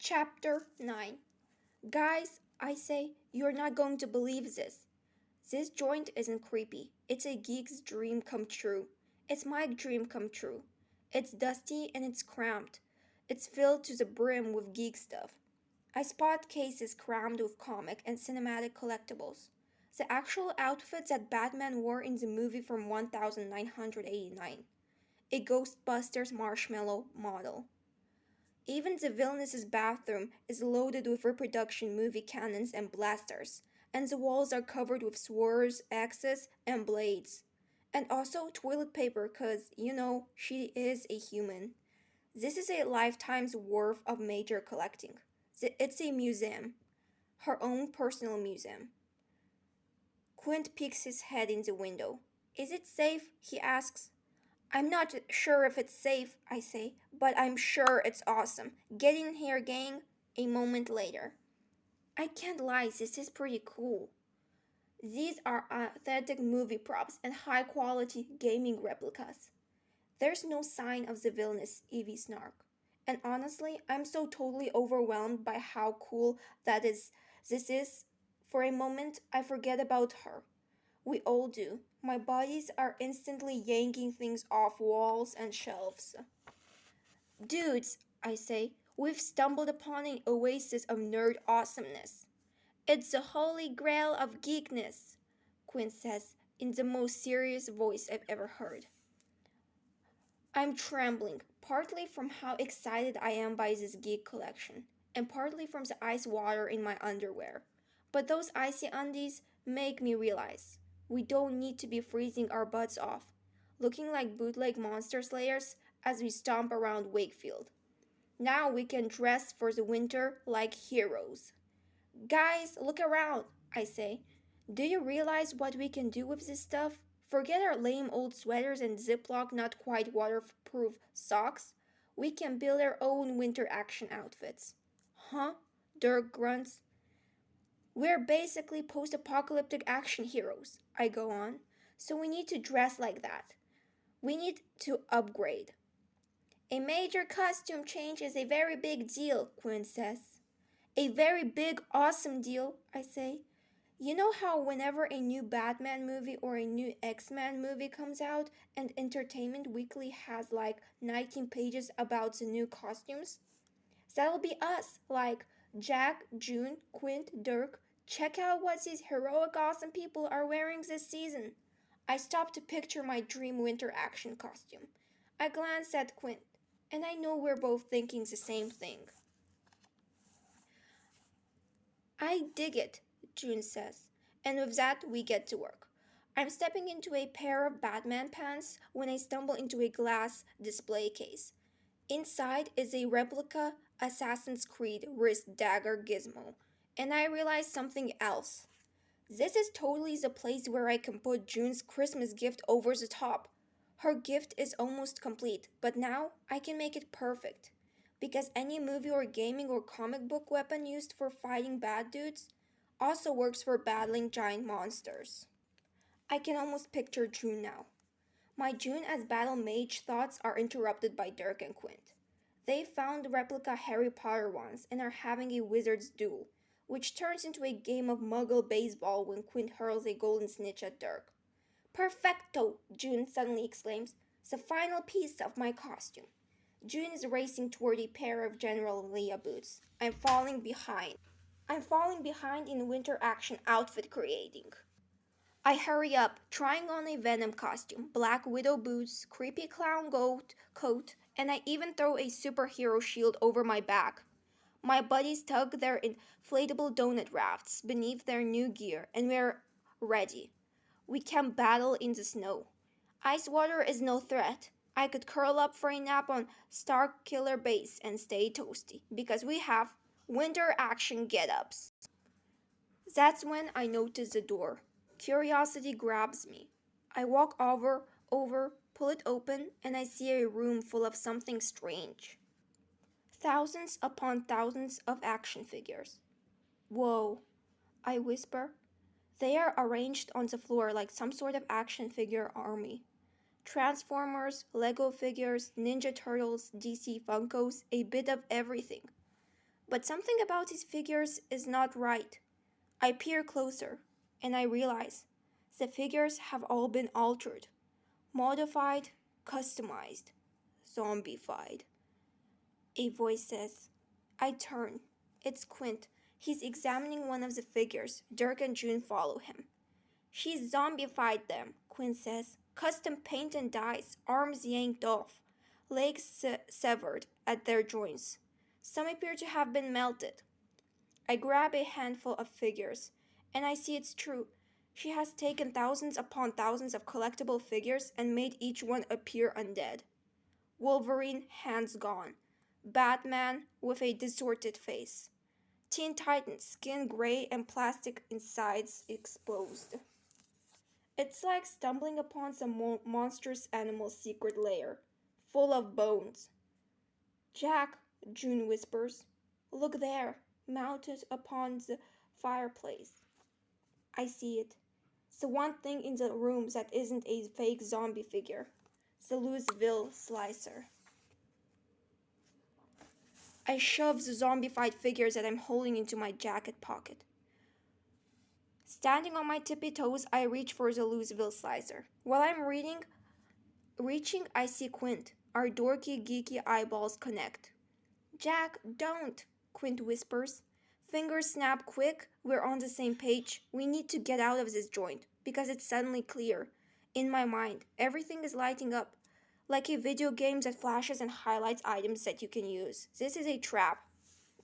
Chapter 9. Guys, I say, you're not going to believe this. This joint isn't creepy. It's a geek's dream come true. It's my dream come true. It's dusty and it's cramped. It's filled to the brim with geek stuff. I spot cases crammed with comic and cinematic collectibles. The actual outfits that Batman wore in the movie from 1989. A Ghostbusters marshmallow model. Even the villainous bathroom is loaded with reproduction movie cannons and blasters, and the walls are covered with swords, axes, and blades. And also toilet paper, cause, she is a human. This is a lifetime's worth of major collecting. It's a museum. Her own personal museum. Quint peeks his head in the window. Is it safe? He asks. I'm not sure if it's safe, I say, but I'm sure it's awesome. Get in here, gang. A moment later. I can't lie, this is pretty cool. These are authentic movie props and high quality gaming replicas. There's no sign of the villainous Evie Snark. And honestly, I'm so totally overwhelmed by how cool this is. For a moment, I forget about her. We all do. My bodies are instantly yanking things off walls and shelves. Dudes, I say, we've stumbled upon an oasis of nerd awesomeness. It's the holy grail of geekness, Quinn says in the most serious voice I've ever heard. I'm trembling, partly from how excited I am by this geek collection, and partly from the ice water in my underwear. But those icy undies make me realize we don't need to be freezing our butts off, looking like bootleg monster slayers as we stomp around Wakefield. Now we can dress for the winter like heroes. Guys, look around, I say. Do you realize what we can do with this stuff? Forget our lame old sweaters and Ziploc not quite waterproof socks. We can build our own winter action outfits. Huh? Dirk grunts. We're basically post-apocalyptic action heroes, I go on. So we need to dress like that. We need to upgrade. A major costume change is a very big deal, Quinn says. A very big, awesome deal, I say. You know how whenever a new Batman movie or a new X-Men movie comes out and Entertainment Weekly has like 19 pages about the new costumes? That'll be us, like Jack, June, Quint, Dirk. Check out what these heroic awesome people are wearing this season. I stop to picture my dream winter action costume. I glance at Quint, and I know we're both thinking the same thing. I dig it, June says, and with that we get to work. I'm stepping into a pair of Batman pants when I stumble into a glass display case. Inside is a replica Assassin's Creed wrist dagger gizmo, and I realize something else. This is totally the place where I can put June's Christmas gift over the top. Her gift is almost complete, but now I can make it perfect. Because any movie or gaming or comic book weapon used for fighting bad dudes also works for battling giant monsters. I can almost picture June now. My June as battle mage thoughts are interrupted by Dirk and Quint. They found replica Harry Potter ones and are having a wizard's duel, which turns into a game of muggle baseball when Quint hurls a golden snitch at Dirk. Perfecto! June suddenly exclaims. The final piece of my costume. June is racing toward a pair of General Leah boots. I'm falling behind. In winter action outfit creating. I hurry up, trying on a Venom costume, Black Widow boots, creepy clown goat coat, and I even throw a superhero shield over my back. My buddies tug their inflatable donut rafts beneath their new gear, and we're ready. We can battle in the snow. Ice water is no threat. I could curl up for a nap on Starkiller Base and stay toasty, because we have winter action get-ups. That's when I notice the door. Curiosity grabs me. I walk over, pull it open, and I see a room full of something strange. Thousands upon thousands of action figures. Whoa, I whisper. They are arranged on the floor like some sort of action figure army. Transformers, Lego figures, Ninja Turtles, DC Funkos, a bit of everything. But something about his figures is not right. I peer closer, and I realize the figures have all been altered, modified, customized, zombified. A voice says. I turn. It's Quint. He's examining one of the figures. Dirk and June follow him. She's zombified them, Quint says. Custom paint and dyes, arms yanked off, legs severed at their joints. Some appear to have been melted. I grab a handful of figures, and I see it's true. She has taken thousands upon thousands of collectible figures and made each one appear undead. Wolverine, hands gone. Batman with a distorted face. Teen Titans, skin gray and plastic insides exposed. It's like stumbling upon some monstrous animal's secret lair, full of bones. Jack, June whispers. Look there, mounted upon the fireplace. I see it. It's the one thing in the room that isn't a fake zombie figure. The Louisville slicer. I shove the zombified figures that I'm holding into my jacket pocket. Standing on my tippy toes, I reach for the Louisville slicer. While I'm reaching, I see Quint. Our dorky, geeky eyeballs connect. Jack, don't, Quint whispers. Fingers snap quick. We're on the same page. We need to get out of this joint, because it's suddenly clear. In my mind, everything is lighting up, like a video game that flashes and highlights items that you can use. This is a trap.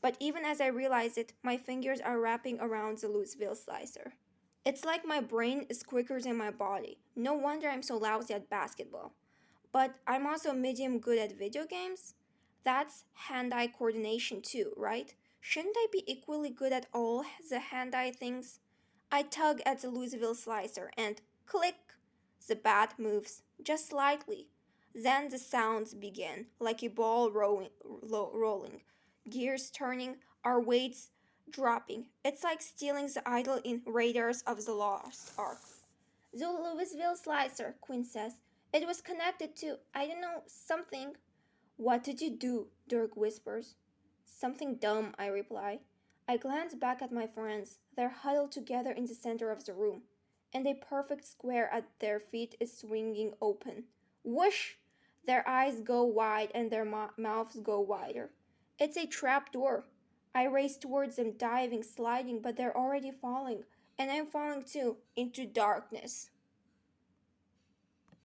But even as I realize it, my fingers are wrapping around the Louisville slicer. It's like my brain is quicker than my body. No wonder I'm so lousy at basketball. But I'm also medium good at video games. That's hand-eye coordination too, right? Shouldn't I be equally good at all the hand-eye things? I tug at the Louisville slicer and click! The bat moves, just slightly. Then the sounds begin, like a ball rolling. Gears turning, our weights dropping. It's like stealing the idol in Raiders of the Lost Ark. The Louisville slicer, Quinn says. It was connected to, I don't know, something. What did you do? Dirk whispers. Something dumb, I reply. I glance back at my friends. They're huddled together in the center of the room, and a perfect square at their feet is swinging open. Whoosh! Their eyes go wide and their mouths go wider. It's a trap door. I race towards them, diving, sliding, but they're already falling, and I'm falling too, into darkness.